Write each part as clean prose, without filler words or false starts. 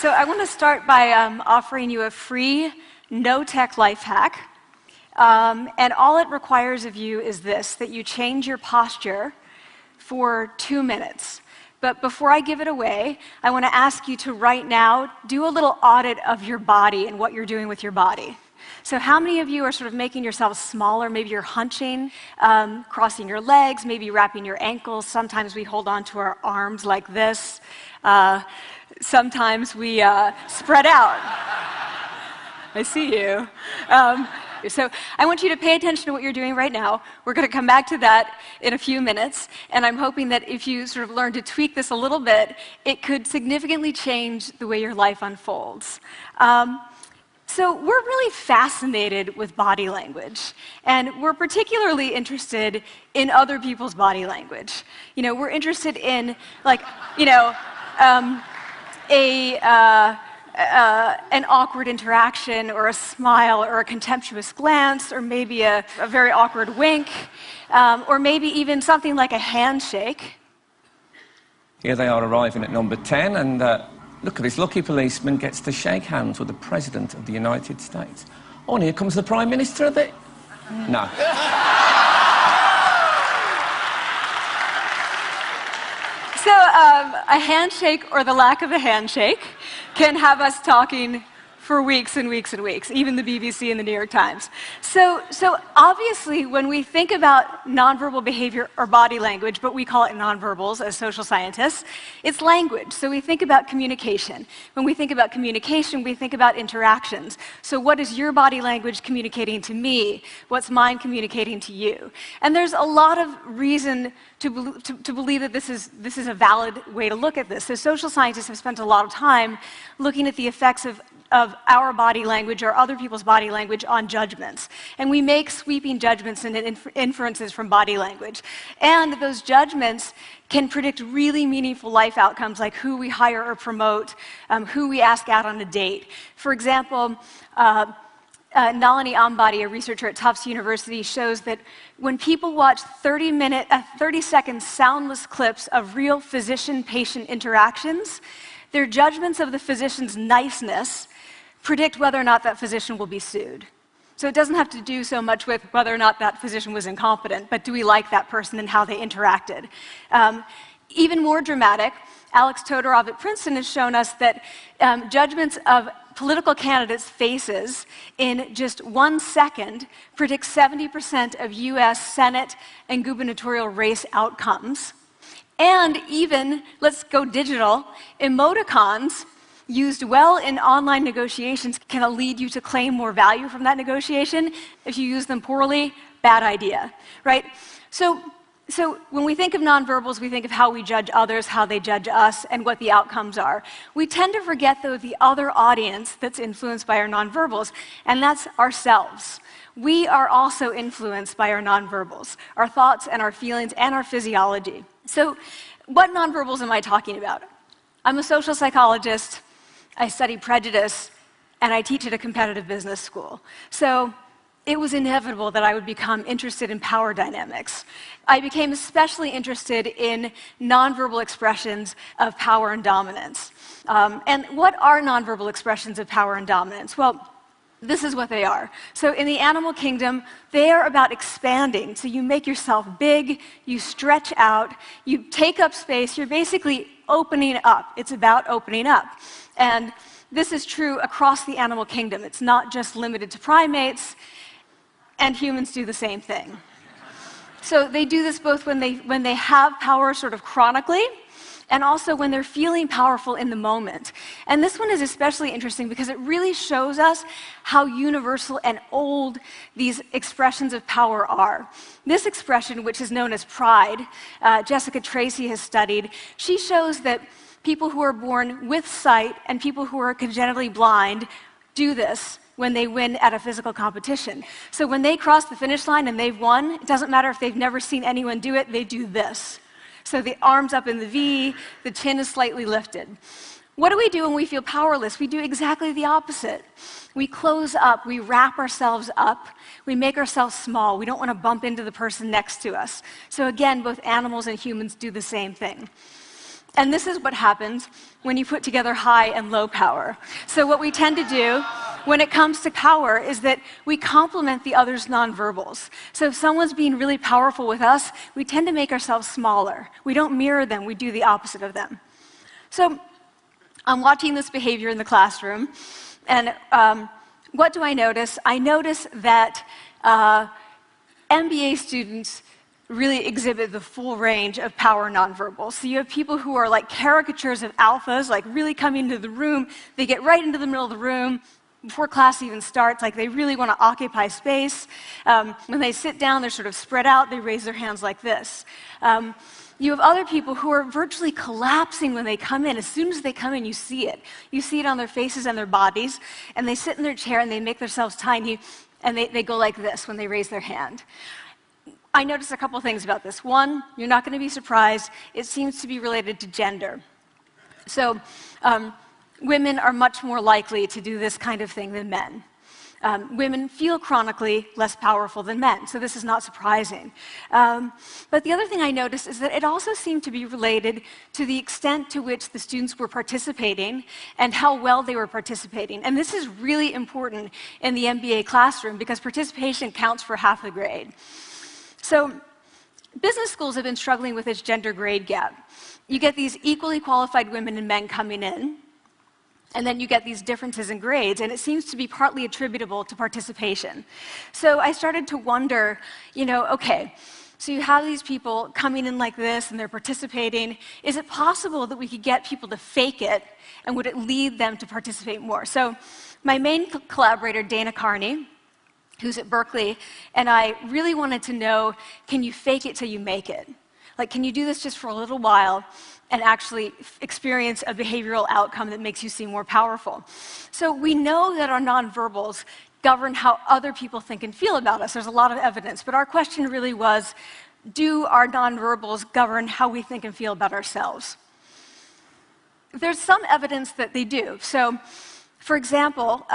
So I want to start by offering you a free, no-tech life hack. And all it requires of you is this, that you change your posture for 2 minutes. But before I give it away, I want to ask you to right now do a little audit of your body and what you're doing with your body. So how many of you are sort of making yourselves smaller? Maybe you're hunching, crossing your legs, maybe wrapping your ankles. Sometimes we hold on to our arms like this. Sometimes we spread out. I see you. So I want you to pay attention to what you're doing right now. We're going to come back to that in a few minutes, and I'm hoping that if you sort of learn to tweak this a little bit, it could significantly change the way your life unfolds. So we're really fascinated with body language, and we're particularly interested in other people's body language. You know, we're interested in, like, you know, an awkward interaction, or a smile, or a contemptuous glance, or maybe a very awkward wink, or maybe even something like a handshake. Here they are arriving at number 10, and look at this lucky policeman gets to shake hands with the President of the United States. Oh, and here comes the Prime Minister of it. No. So a handshake, or the lack of a handshake, can have us talking for weeks and weeks and weeks, even the BBC and the New York Times. So obviously, when we think about nonverbal behavior or body language, but we call it nonverbals as social scientists, it's language. So we think about communication. When we think about communication, we think about interactions. So what is your body language communicating to me? What's mine communicating to you? And there's a lot of reason to believe that this is a valid way to look at this. So social scientists have spent a lot of time looking at the effects of our body language or other people's body language on judgments. And we make sweeping judgments and inferences from body language. And those judgments can predict really meaningful life outcomes, like who we hire or promote, who we ask out on a date. For example, Nalini Ambady, a researcher at Tufts University, shows that when people watch 30-second soundless clips of real physician-patient interactions, their judgments of the physician's niceness predict whether or not that physician will be sued. So it doesn't have to do so much with whether or not that physician was incompetent, but do we like that person and how they interacted? Even more dramatic, Alex Todorov at Princeton has shown us that judgments of political candidates' faces in just 1 second predict 70% of US Senate and gubernatorial race outcomes. And even, let's go digital, emoticons used well in online negotiations can lead you to claim more value from that negotiation. If you use them poorly, bad idea, right? So when we think of nonverbals, we think of how we judge others, how they judge us, and what the outcomes are. We tend to forget, though, the other audience that's influenced by our nonverbals, and that's ourselves. We are also influenced by our nonverbals, our thoughts and our feelings and our physiology. So what nonverbals am I talking about? I'm a social psychologist, I study prejudice, and I teach at a competitive business school. So it was inevitable that I would become interested in power dynamics. I became especially interested in nonverbal expressions of power and dominance. And what are nonverbal expressions of power and dominance? Well, this is what they are. So in the animal kingdom, they are about expanding. So you make yourself big, you stretch out, you take up space, you're basically opening up. It's about opening up. And this is true across the animal kingdom. It's not just limited to primates, and humans do the same thing. So they do this both when they have power sort of chronically, and also when they're feeling powerful in the moment. And this one is especially interesting because it really shows us how universal and old these expressions of power are. This expression, which is known as pride, Jessica Tracy has studied, she shows that people who are born with sight and people who are congenitally blind do this when they win at a physical competition. So when they cross the finish line and they've won, it doesn't matter if they've never seen anyone do it, they do this. So the arms up in the V, the chin is slightly lifted. What do we do when we feel powerless? We do exactly the opposite. We close up, we wrap ourselves up, we make ourselves small. We don't want to bump into the person next to us. So again, both animals and humans do the same thing. And this is what happens when you put together high and low power. So what we tend to do when it comes to power is that we complement the other's nonverbals. So if someone's being really powerful with us, we tend to make ourselves smaller. We don't mirror them, we do the opposite of them. So I'm watching this behavior in the classroom, and what do I notice? I notice that MBA students really exhibit the full range of power nonverbals. So you have people who are like caricatures of alphas, like really coming into the room. They get right into the middle of the room before class even starts, like they really want to occupy space. When they sit down, they're sort of spread out. They raise their hands like this. You have other people who are virtually collapsing when they come in. As soon as they come in, you see it. You see it on their faces and their bodies, and they sit in their chair and they make themselves tiny, and they go like this when they raise their hand. I noticed a couple things about this. One, you're not going to be surprised. It seems to be related to gender. So women are much more likely to do this kind of thing than men. Women feel chronically less powerful than men, so this is not surprising. But the other thing I noticed is that it also seemed to be related to the extent to which the students were participating and how well they were participating. And this is really important in the MBA classroom because participation counts for half the grade. So business schools have been struggling with this gender grade gap. You get these equally qualified women and men coming in, and then you get these differences in grades, and it seems to be partly attributable to participation. So I started to wonder, okay, so you have these people coming in like this, and they're participating. Is it possible that we could get people to fake it, and would it lead them to participate more? So my main collaborator, Dana Carney, who's at Berkeley, and I really wanted to know, can you fake it till you make it? Like, can you do this just for a little while and actually experience a behavioral outcome that makes you seem more powerful? So we know that our nonverbals govern how other people think and feel about us. There's a lot of evidence, but our question really was, do our nonverbals govern how we think and feel about ourselves? There's some evidence that they do. So, for example,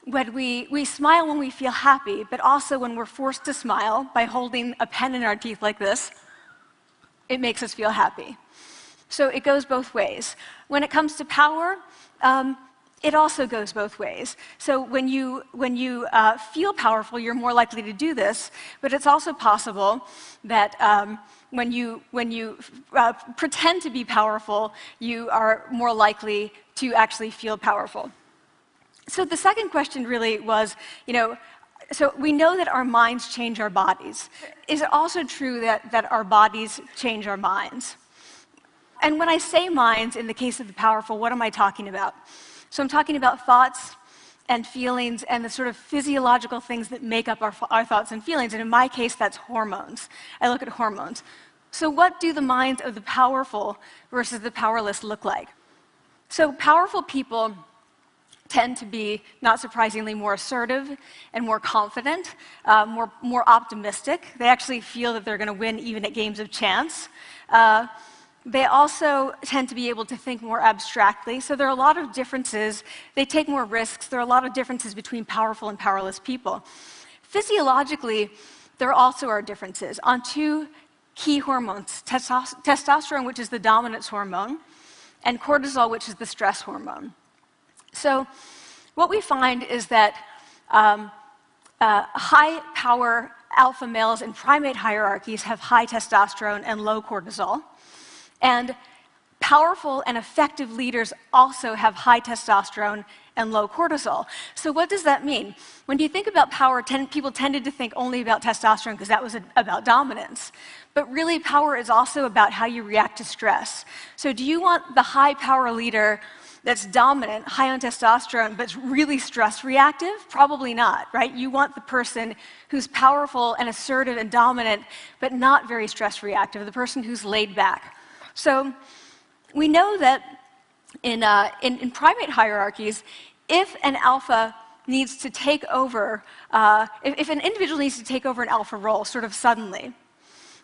when we smile when we feel happy, but also when we're forced to smile by holding a pen in our teeth like this, it makes us feel happy. So it goes both ways. When it comes to power, it also goes both ways. So when you feel powerful, you're more likely to do this, but it's also possible that when you pretend to be powerful, you are more likely to actually feel powerful. So the second question really was, so we know that our minds change our bodies. Is it also true that our bodies change our minds? And when I say minds, in the case of the powerful, what am I talking about? So I'm talking about thoughts and feelings and the sort of physiological things that make up our thoughts and feelings. And in my case, that's hormones. I look at hormones. So what do the minds of the powerful versus the powerless look like? So powerful people tend to be, not surprisingly, more assertive and more confident, more optimistic. They actually feel that they're going to win even at games of chance. They also tend to be able to think more abstractly. So there are a lot of differences. They take more risks. There are a lot of differences between powerful and powerless people. Physiologically, there also are differences on two key hormones, testosterone, which is the dominance hormone, and cortisol, which is the stress hormone. So what we find is that high-power alpha males in primate hierarchies have high testosterone and low cortisol, and powerful and effective leaders also have high testosterone and low cortisol. So what does that mean? When you think about power, people tended to think only about testosterone because that was about dominance. But really, power is also about how you react to stress. So do you want the high-power leader that's dominant, high on testosterone, but really stress reactive? Probably not, right? You want the person who's powerful and assertive and dominant, but not very stress reactive, the person who's laid back. So we know that in primate hierarchies, if an alpha needs to take over, if an individual needs to take over an alpha role sort of suddenly,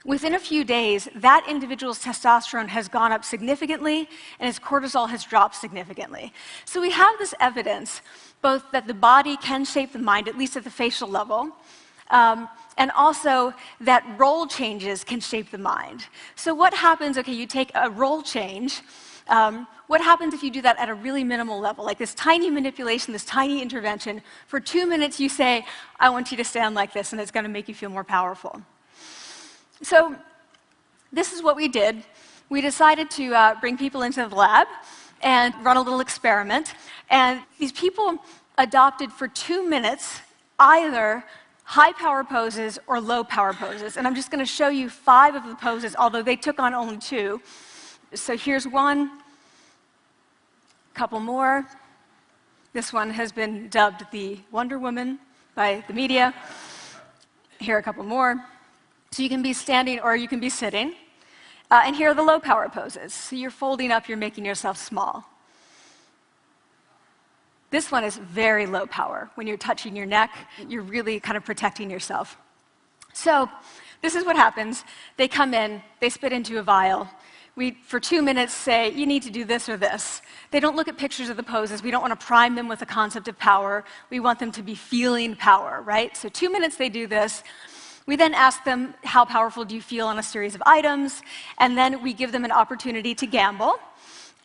within a few days, that individual's testosterone has gone up significantly and his cortisol has dropped significantly. So we have this evidence, both that the body can shape the mind, at least at the facial level, and also that role changes can shape the mind. So what happens, okay, you take a role change, what happens if you do that at a really minimal level, like this tiny manipulation, this tiny intervention? For 2 minutes you say, I want you to stand like this, and it's going to make you feel more powerful. So this is what we did. We decided to bring people into the lab and run a little experiment. And these people adopted for 2 minutes either high power poses or low power poses. And I'm just going to show you 5 of the poses, although they took on only 2. So here's one, a couple more. This one has been dubbed the Wonder Woman by the media. Here are a couple more. So you can be standing or you can be sitting. And here are the low power poses. So you're folding up, you're making yourself small. This one is very low power. When you're touching your neck, you're really kind of protecting yourself. So this is what happens. They come in, they spit into a vial. We, for 2 minutes, say, you need to do this or this. They don't look at pictures of the poses. We don't want to prime them with the concept of power. We want them to be feeling power, right? So 2 minutes they do this. We then ask them, how powerful do you feel on a series of items? And then we give them an opportunity to gamble.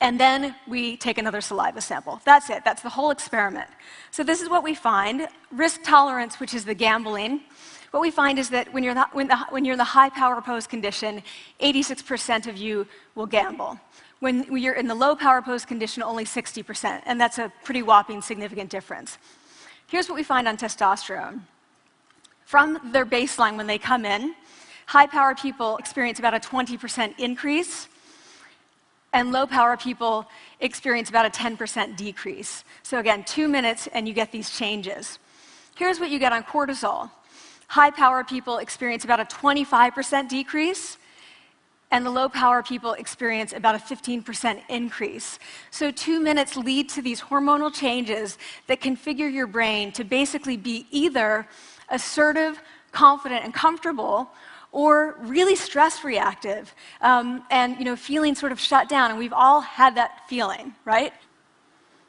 And then we take another saliva sample. That's it. That's the whole experiment. So this is what we find. Risk tolerance, which is the gambling. What we find is that when you're in the high power pose condition, 86% of you will gamble. When you're in the low power pose condition, only 60%. And that's a pretty whopping significant difference. Here's what we find on testosterone. From their baseline when they come in, high power people experience about a 20% increase, and low power people experience about a 10% decrease. So again, 2 minutes and you get these changes. Here's what you get on cortisol. High power people experience about a 25% decrease, and the low power people experience about a 15% increase. So 2 minutes lead to these hormonal changes that configure your brain to basically be either assertive, confident, and comfortable, or really stress reactive, and feeling sort of shut down. And we've all had that feeling, right?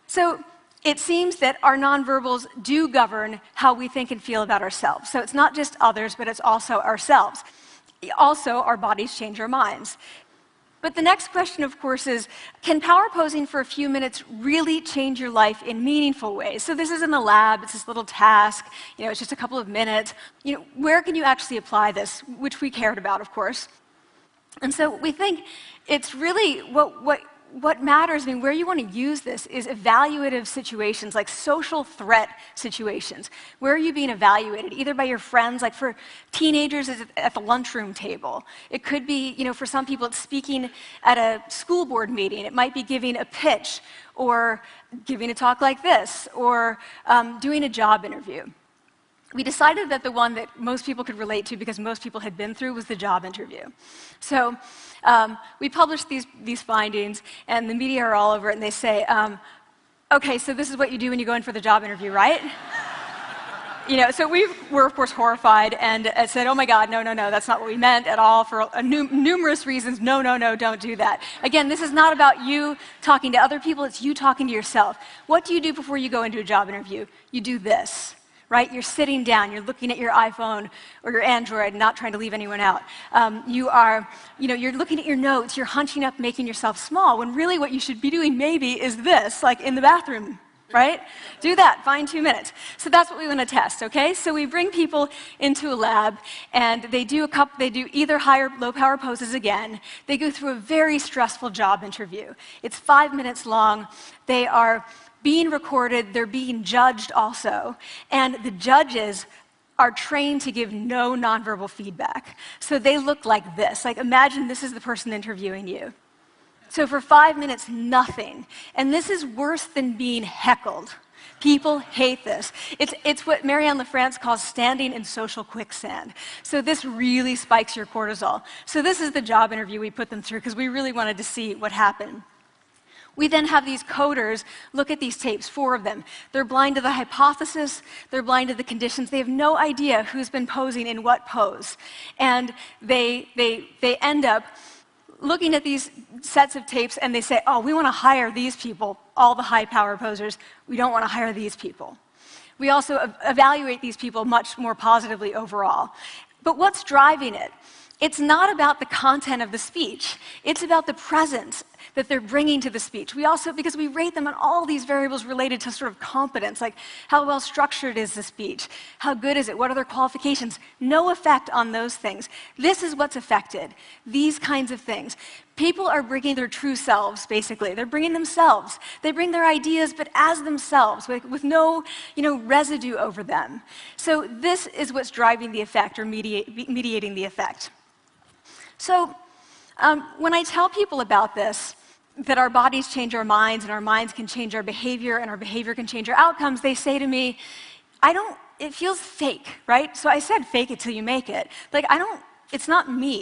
So it seems that our nonverbals do govern how we think and feel about ourselves. So it's not just others, but it's also ourselves. Also, our bodies change our minds. But the next question, of course, is, can power posing for a few minutes really change your life in meaningful ways? So this is in the lab, it's this little task, it's just a couple of minutes. Where can you actually apply this, which we cared about, of course. And so we think it's really what matters, where you want to use this is evaluative situations, like social threat situations. Where are you being evaluated? Either by your friends, like for teenagers, it's at the lunchroom table. It could be, for some people, it's speaking at a school board meeting. It might be giving a pitch, or giving a talk like this, or doing a job interview. We decided that the one that most people could relate to, because most people had been through, was the job interview. So we published these findings, and the media are all over it, and they say, okay, so this is what you do when you go in for the job interview, right? So we were, of course, horrified and said, oh my God, no, that's not what we meant at all, for numerous reasons. No, don't do that. Again, this is not about you talking to other people, it's you talking to yourself. What do you do before you go into a job interview? You do this. Right? You're sitting down, you're looking at your iPhone or your Android, not trying to leave anyone out. You're looking at your notes, you're hunching up, making yourself small, when really what you should be doing maybe is this, like in the bathroom, right? Do that, find 2 minutes. So that's what we want to test, okay? So we bring people into a lab, and they do either high or low power poses again. They go through a very stressful job interview. It's 5 minutes long. They are being recorded, they're being judged also, and the judges are trained to give no nonverbal feedback. So they look like this. Like, imagine this is the person interviewing you. So for 5 minutes, nothing. And this is worse than being heckled. People hate this. It's what Marianne LaFrance calls standing in social quicksand. So this really spikes your cortisol. So this is the job interview we put them through, because we really wanted to see what happened. We then have these coders look at these tapes, 4 of them. They're blind to the hypothesis, they're blind to the conditions. They have no idea who's been posing in what pose. And they end up looking at these sets of tapes, and they say, oh, we want to hire these people, all the high power posers. We don't want to hire these people. We also evaluate these people much more positively overall. But what's driving it? It's not about the content of the speech. It's about the presence that they're bringing to the speech. We also, because we rate them on all these variables related to sort of competence, like how well structured is the speech? How good is it? What are their qualifications? No effect on those things. This is what's affected, these kinds of things. People are bringing their true selves, basically. They're bringing themselves. They bring their ideas, but as themselves, with no residue over them. So this is what's driving the effect or mediating the effect. So when I tell people about this, that our bodies change our minds and our minds can change our behavior and our behavior can change our outcomes, they say to me, it feels fake, right? So I said fake it till you make it. Like, it's not me.